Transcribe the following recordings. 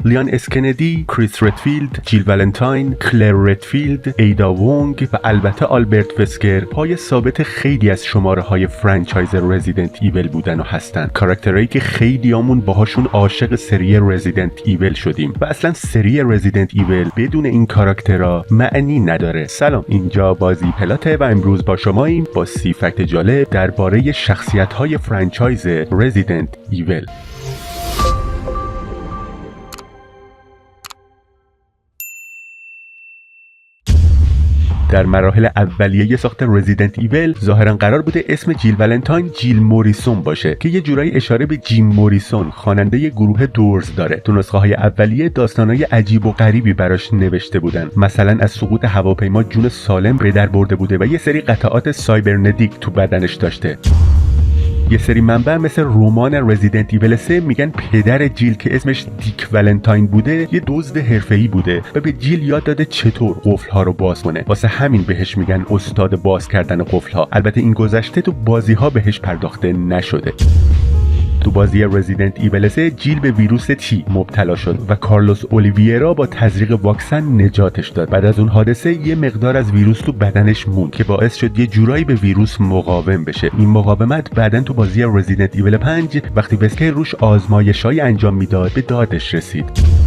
لیان اسکندی، کریس ردفیلد، جیل ولنتاین، کلر ردفیلد، ایدا وونگ و البته آلبرت وسکر پای ثابت خیلی از شماره‌های فرانچایز رزیدنت ایول بودن و هستن. کاراکترایی که خیلیامون باهاشون عاشق سری رزیدنت ایول شدیم و اصلا سری رزیدنت ایول بدون این کاراکترها معنی نداره. سلام، اینجا بازی پلاته و امروز با شماییم با 30 فکت جالب درباره شخصیت‌های فرانچایز رزیدنت ایول. در مراحل اولیه ساخت رزیدنت ایول ظاهرا قرار بوده اسم جیل ولنتاین جیل موریسون باشه که یه جورایی اشاره به جیم موریسون خواننده گروه دورز داره. تو نسخه های اولیه داستانای عجیب و غریبی براش نوشته بودن، مثلا از سقوط هواپیما جون سالم به در برده بوده و یه سری قطعات سایبرنتیک تو بدنش داشته. یه سری منبع مثل رمان رزیدنت ایول 3 میگن پدر جیل که اسمش دیک ولنتاین بوده یه دزد حرفه‌ای بوده و به جیل یاد داده چطور قفل‌ها رو باز کنه. واسه همین بهش میگن استاد باز کردن قفل‌ها. البته این گذشته تو بازی‌ها بهش پرداخته نشده. تو بازی رزیدنت ایول 3 جیل به ویروس تی مبتلا شد و کارلوس اولیویرا با تزریق واکسن نجاتش داد. بعد از اون حادثه یه مقدار از ویروس تو بدنش موند که باعث شد یه جورایی به ویروس مقاوم بشه. این مقاومت بعدن تو بازی رزیدنت ایول 5 وقتی وسکر روش آزمایش‌های انجام میداد به دادش رسید.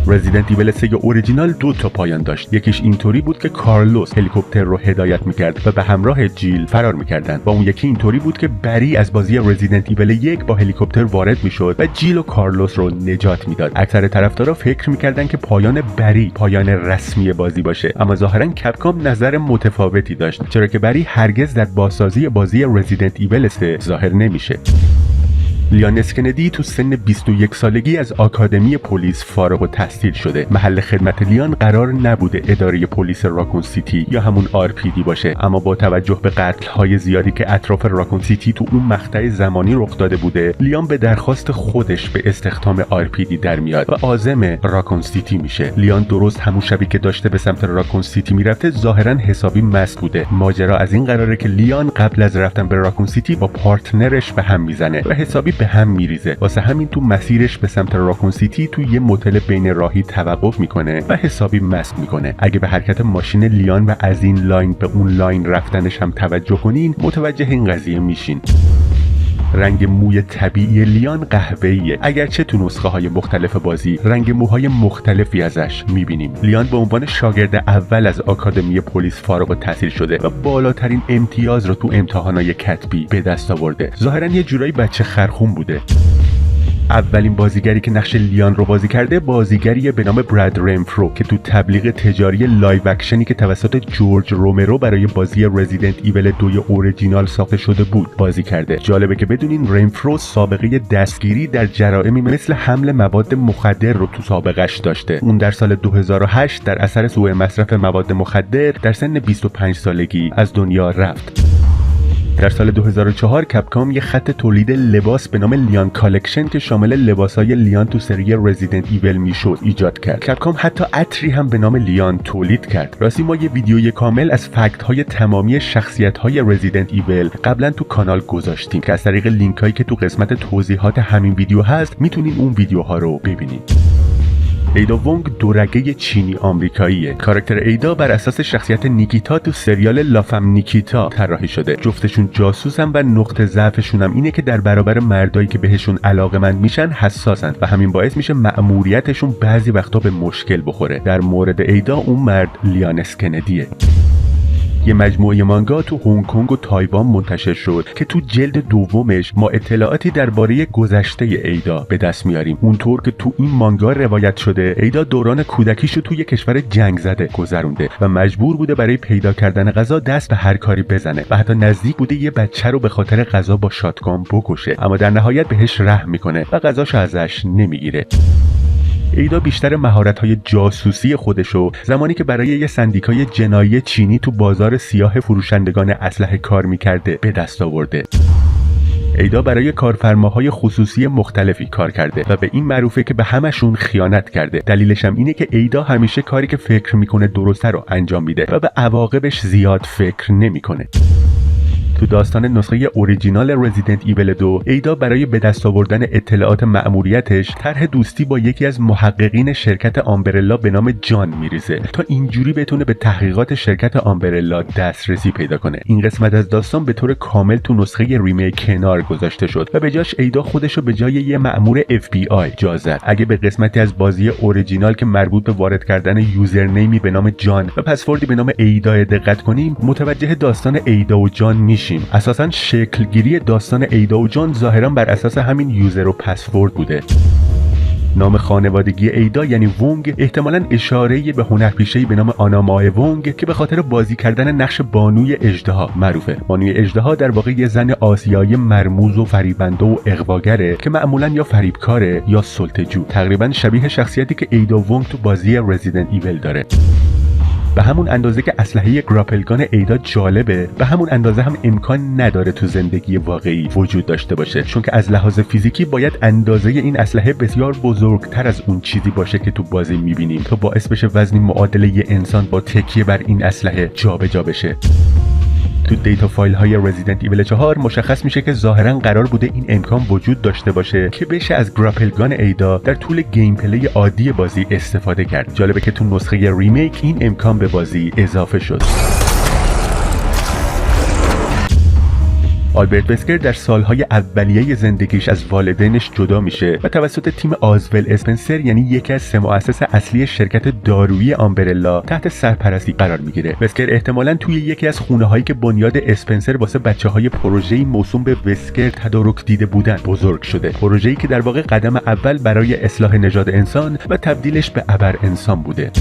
رزیدنت ایول 3 اورجینال 2 تا پایان داشت. یکیش اینطوری بود که کارلوس هلیکوپتر رو هدایت میکرد و به همراه جیل فرار میکردن و اون یکی اینطوری بود که بری از بازی رزیدنت ایول 1 با هلیکوپتر وارد میشد و جیل و کارلوس رو نجات میداد. اکثر طرفدارا فکر میکردن که پایان بری پایان رسمی بازی باشه، اما ظاهرا کپکام نظر متفاوتی داشت، چرا که بری هرگز در بازسازی بازی رزیدنت ایول 3 ظاهر نمیشه. لیان اسکندی تو سن 21 سالگی از آکادمی پلیس فارغ التحصیل شده. محل خدمت لیان قرار نبوده اداره پلیس راکون سیتی یا همون RPD باشه، اما با توجه به قتل‌های زیادی که اطراف راکون سیتی تو اون مقطع زمانی رخ داده بوده، لیان به درخواست خودش به استخدام RPD در میاد و عازم راکون سیتی میشه. لیان درست همون شبی که داشته به سمت راکون سیتی میرفته ظاهرا حسابی مست بوده. ماجرا از این قراره که لیان قبل از رفتن به راکون سیتی با پارتنرش به هم میزنه و حسابی به هم میریزه. واسه همین تو مسیرش به سمت راکون سیتی تو یه موتل بین راهی توقف میکنه و حسابی مست میکنه. اگه به حرکت ماشین لیان و از این لاین به اون لاین رفتنش هم توجه کنین متوجه این قضیه میشین. رنگ موی طبیعی لیان قهوه‌ایه، اگرچه تو نسخه های مختلف بازی رنگ موهای مختلفی ازش میبینیم. لیان به عنوان شاگرد اول از آکادمی پلیس فارغ التحصیل شده و بالاترین امتیاز رو تو امتحانات کتبی به دست آورده. ظاهرا یه جورایی بچه خرخون بوده. اولین بازیگری که نقش لیان رو بازی کرده بازیگریه به نام براد رنفرو که تو تبلیغ تجاری لایو اکشنی که توسط جورج رومرو برای بازی رزیدنت ایول 2 اورجینال ساخته شده بود بازی کرده. جالبه که بدونین رنفرو سابقه دستگیری در جرائمی مثل حمل مواد مخدر رو تو سابقش داشته. اون در سال 2008 در اثر سوء مصرف مواد مخدر در سن 25 سالگی از دنیا رفت. در سال 2004 کپکام یه خط تولید لباس به نام لیان کالکشن که شامل لباسای لیان تو سری رزیدنت ایول میشد ایجاد کرد. کپکام حتی عطری هم به نام لیان تولید کرد. راستی ما یه ویدیوی کامل از فکت های تمامی شخصیت های رزیدنت ایول قبلا تو کانال گذاشتیم که از طریق لینک هایی که تو قسمت توضیحات همین ویدیو هست میتونین اون ویدیوها رو ببینید. ایدا وونگ دورگه چینی آمریکاییه. کاراکتر ایدا بر اساس شخصیت نیکیتا تو سریال لافم نیکیتا طراحی شده. جفتشون جاسوسن و نقطه ضعفشون هم اینه که در برابر مردایی که بهشون علاقه‌مند میشن حساسن و همین باعث میشه مأموریتشون بعضی وقتا به مشکل بخوره. در مورد ایدا اون مرد لیان اسکندیه. یه مجموعه مانگا تو هنگ کنگ و تایوان منتشر شد که تو جلد دومش ما اطلاعاتی درباره گذشته ایدا به دست میاریم. اونطور که تو این مانگا روایت شده ایدا دوران کودکیشو توی کشور جنگ زده گذرونده و مجبور بوده برای پیدا کردن غذا دست به هر کاری بزنه و حتی نزدیک بوده یه بچه رو به خاطر غذا با شاتگان بکشه، اما در نهایت بهش رحم میکنه و غذاشو ازش نمیگیره. ایدا بیشتر مهارت‌های جاسوسی خودشو زمانی که برای یه سندیکای جنایی چینی تو بازار سیاه فروشندگان اسلحه کار می‌کرده به دست آورده. ایدا برای کارفرماهای خصوصی مختلفی کار کرده و به این معروفه که به همشون خیانت کرده. دلیلش هم اینه که ایدا همیشه کاری که فکر میکنه درسته رو انجام میده و به عواقبش زیاد فکر نمیکنه. تو داستان نسخه اوریجینال رزیدنت ایول 2 ایدا برای به دست آوردن اطلاعات مأموریتش طرح دوستی با یکی از محققین شرکت آمبرلا به نام جان میریزه تا اینجوری بتونه به تحقیقات شرکت آمبرلا دسترسی پیدا کنه. این قسمت از داستان به طور کامل تو نسخه ریمیک کنار گذاشته شد و به جاش ایدا خودشو به جای یه مأمور FBI جا زد. اگه به قسمتی از بازی اوریجینال که مربوط به وارد کردن یوزرنیمی به نام جان و پسوردی به نام ایدا دقت کنیم، متوجه داستان ایدا و جان میشیم. اساساً شکلگیری داستان ایدا و جان ظاهراً بر اساس همین یوزر و پسورد بوده. نام خانوادگی ایدا یعنی وونگ احتمالاً اشاره‌ای به هنرپیشه‌ای به نام آنا مای وونگ که به خاطر بازی کردن نقش بانوی اژدها معروفه. بانوی اژدها در واقع یه زن آسیایی مرموز و فریبنده و اغواگره که معمولاً یا فریبکاره یا سلطه‌جو، تقریباً شبیه شخصیتی که ایدا وونگ تو بازی رزیدنت ایول داره. به همون اندازه که اسلحه گراپلگان ایدا جالبه، به همون اندازه هم امکان نداره تو زندگی واقعی وجود داشته باشه، چون که از لحاظ فیزیکی باید اندازه این اسلحه بسیار بزرگتر از اون چیزی باشه که تو بازی میبینیم تا باعث بشه وزنی معادل یه انسان با تکیه بر این اسلحه جابجا بشه. تو دیتا فایل های رزیدنت ایول 4 مشخص میشه که ظاهرا قرار بوده این امکان وجود داشته باشه که بشه از گراپلگان ایدا در طول گیم پلی عادی بازی استفاده کرد. جالبه که تو نسخه ریمیک این امکان به بازی اضافه شد. آلبرت وسکر در سالهای اولیه زندگیش از والدینش جدا میشه و توسط تیم آزول اسپنسر یعنی یکی از 3 مؤسس اصلی شرکت دارویی آمبرلا تحت سرپرستی قرار میگیره. وسکر احتمالاً توی یکی از خونه‌هایی که بنیاد اسپنسر واسه بچه‌های پروژه‌ای موسوم به وسکر تدارک دیده بودن بزرگ شده. پروژه‌ای که در واقع قدم اول برای اصلاح نژاد انسان و تبدیلش به ابر انسان بوده.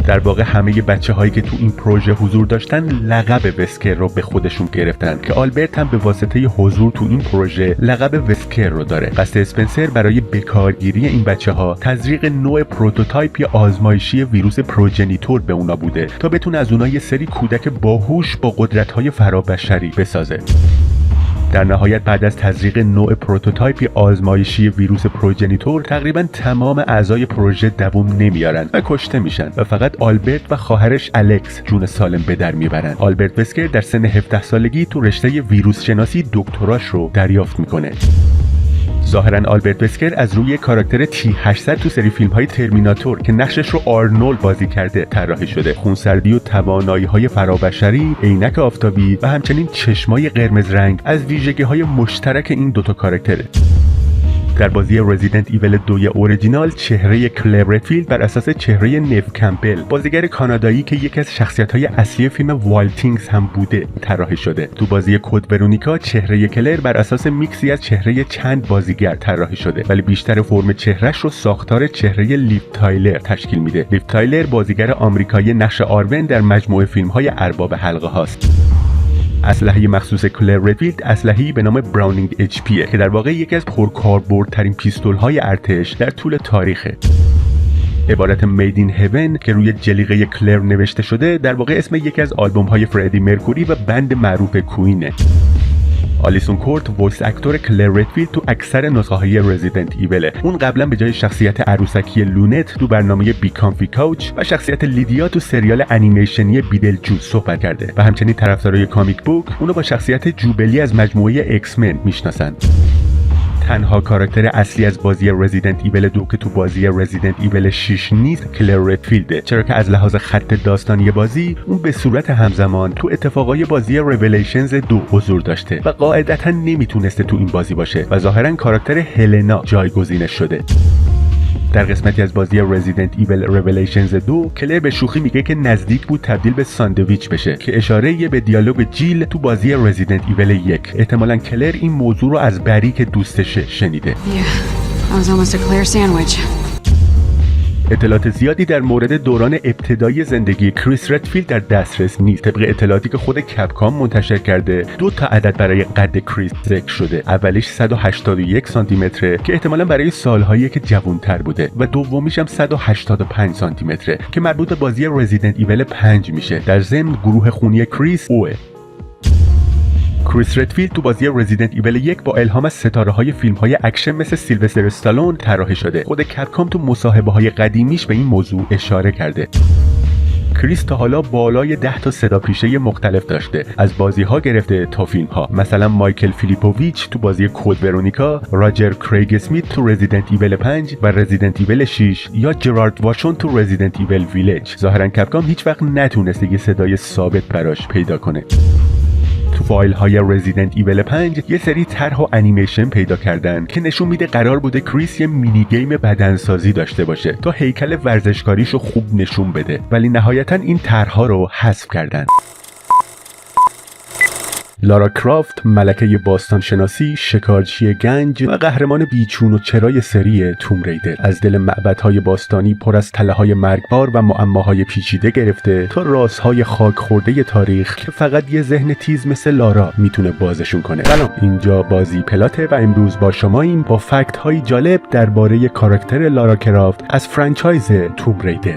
در واقع همه بچه‌هایی که تو این پروژه حضور داشتن لقب وسکر رو به خودشون گرفتن که آلبرت هم به واسطه حضور تو این پروژه لقب وسکر رو داره. قصد اسپنسر برای بکارگیری این بچه‌ها تزریق نوع پروتوتایپ یا آزمایشی ویروس پروژنیتور به اونا بوده تا بتونه از اونها یه سری کودک باهوش با قدرت‌های فرابشری بسازه. در نهایت بعد از تزریق نوع پروتوتایپی آزمایشی ویروس پروژنیتور تقریبا تمام اعضای پروژه دوام نمیارن و کشته میشن و فقط آلبرت و خواهرش الکس جون سالم به در میبرن. آلبرت وسکر در سن 17 سالگی تو رشته ویروس شناسی دکتراش رو دریافت میکنه. ظاهرا آلبرت وسکر از روی کاراکتر T-800 تو سری فیلم های ترمیناتور که نقشش رو آرنولد بازی کرده طراحی شده. خونسردی و توانایی های فرابشری، عینک آفتابی و همچنین چشمای قرمز رنگ از ویژگی های مشترک این دوتا کاراکتره. در بازی رزیدنت ایول 2 اوریجینال چهره کلر ردفیلد بر اساس چهره نیو کمپل، بازیگر کانادایی که یکی از شخصیت‌های اصلی فیلم والتینگز هم بوده، طراحی شده. تو بازی کد ورونیکا چهره کلر بر اساس میکسی از چهره چند بازیگر طراحی شده، ولی بیشتر فرم چهرهش رو ساختار چهره لیو تایلر تشکیل میده. لیو تایلر بازیگر آمریکایی نقش آرون در مجموعه فیلم‌های ارباب حلقه هاست. اسلحه مخصوص کلر ردفیلد اسلحه‌ای به نام براونینگ اچ پی که در واقع یکی از پرکاربردترین پیستول‌های ارتش در طول تاریخه. عبارت مید این هیون که روی جلیقه کلر نوشته شده در واقع اسم یکی از آلبوم‌های فردی مرکوری و بند معروف کوینه. آلیسون کورت وایس اکتور کلر ردفیلد تو اکثر نسخه‌های رزیدنت ایول. اون قبلا به جای شخصیت عروسکی لونت تو برنامه بی کامفی کاوچ و شخصیت لیدیا تو سریال انیمیشنی بیدلجوز صحبت کرده و همچنین طرفدارای کامیک بوک اونو با شخصیت جوبلی از مجموعه ایکس من میشناسن. تنها کاراکتر اصلی از بازی رزیدنت ایول 2 که تو بازی رزیدنت ایول 6 نیست کلر ردفیلده، چرا که از لحاظ خط داستانی بازی اون به صورت همزمان تو اتفاقای بازی ریولیشنز 2 حضور داشته و قاعدتا نمیتونسته تو این بازی باشه و ظاهرا کاراکتر هلنا جایگزینش شده. در قسمتی از بازی رزیدنت ایول ریولیشنز 2 کلر به شوخی میگه که نزدیک بود تبدیل به ساندویچ بشه که اشاره به دیالوگ جیل تو بازی رزیدنت ایول 1. احتمالاً کلر این موضوع رو از بری که دوستشه شنیده. اطلاعات زیادی در مورد دوران ابتدایی زندگی کریس ردفیلد در دسترس نیست. طبق اطلاعاتی که خود کپکام منتشر کرده 2 تا عدد برای قد کریس ذکر شده. اولیش 181 سانتی متره که احتمالاً برای سالهایی که جوان‌تر بوده و دومیش هم 185 سانتی رزیدنت که مربوط به بازی رزیدنت ایول 5 میشه. در ضمن گروه خونی کریس اوه. کریس ردفیلد تو بازی رزیدنت ایول 1 با الهام از ستاره‌های فیلم‌های اکشن مثل سیلوستر استالون طراحی شده. خود کپکام تو مصاحبه‌های قدیمیش به این موضوع اشاره کرده. کریس تا حالا بالای 10 تا صداپیشه مختلف داشته، از بازی‌ها گرفته تا فیلم‌ها. مثلا مایکل فیلیپوویچ تو بازی کد ورونیکا، راجر کریگ اسمیت تو رزیدنت ایول 5 و رزیدنت ایول 6 یا جرارد واشون تو رزیدنت ایول ویلج. ظاهرا کپکام هیچ وقت نتونسته یه صدای ثابت براش پیدا کنه. تو فایل های رزیدنت ایول 5 یه سری طرح و انیمیشن پیدا کردن که نشون میده قرار بوده کریس یه مینی گیم بدنسازی داشته باشه تا هیکل ورزشکاریشو خوب نشون بده، ولی نهایتا این طرح‌ها رو حذف کردن. لارا کرافت، ملکه باستان شناسی، شکارچی گنج و قهرمان بیچون و چرای سری توم ریدر، از دل معبدهای باستانی پر از تله‌های مرگبار و معماهای پیچیده گرفته تا رازهای خاک خورده تاریخ که فقط یه ذهن تیز مثل لارا میتونه بازشون کنه. سلام، اینجا بازی پلاته و امروز با شماییم با فکت های جالب درباره کاراکتر لارا کرافت از فرانچایز توم ریدر.